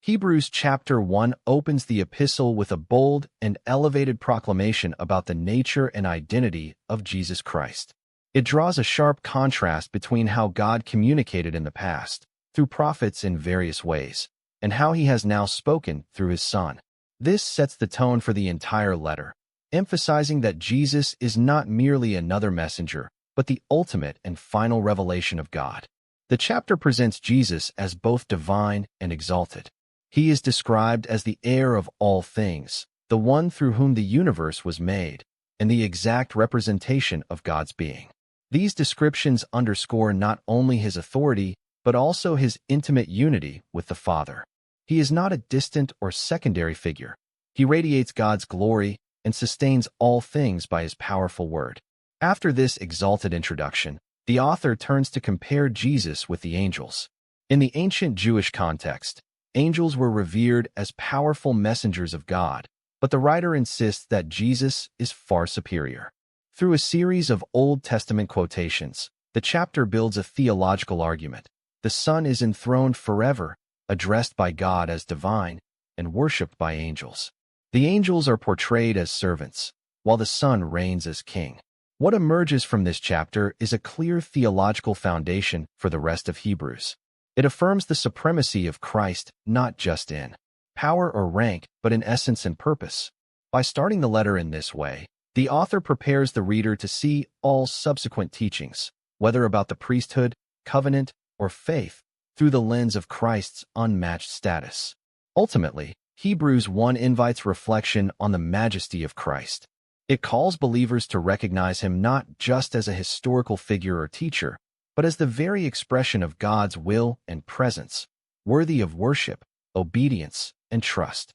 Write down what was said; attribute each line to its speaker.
Speaker 1: Hebrews chapter 1 opens the epistle with a bold and elevated proclamation about the nature and identity of Jesus Christ. It draws a sharp contrast between how God communicated in the past, through prophets in various ways, and how he has now spoken through his Son. This sets the tone for the entire letter, emphasizing that Jesus is not merely another messenger, but the ultimate and final revelation of God. The chapter presents Jesus as both divine and exalted. He is described as the heir of all things, the one through whom the universe was made, and the exact representation of God's being. These descriptions underscore not only his authority, but also his intimate unity with the Father. He is not a distant or secondary figure. He radiates God's glory and sustains all things by his powerful word. After this exalted introduction, the author turns to compare Jesus with the angels. In the ancient Jewish context, angels were revered as powerful messengers of God, but the writer insists that Jesus is far superior. Through a series of Old Testament quotations, the chapter builds a theological argument. The Son is enthroned forever, addressed by God as divine, and worshipped by angels. The angels are portrayed as servants, while the Son reigns as king. What emerges from this chapter is a clear theological foundation for the rest of Hebrews. It affirms the supremacy of Christ not just in power or rank, but in essence and purpose. By starting the letter in this way, the author prepares the reader to see all subsequent teachings, whether about the priesthood, covenant, or faith, through the lens of Christ's unmatched status. Ultimately, Hebrews 1 invites reflection on the majesty of Christ. It calls believers to recognize him not just as a historical figure or teacher, but as the very expression of God's will and presence, worthy of worship, obedience, and trust.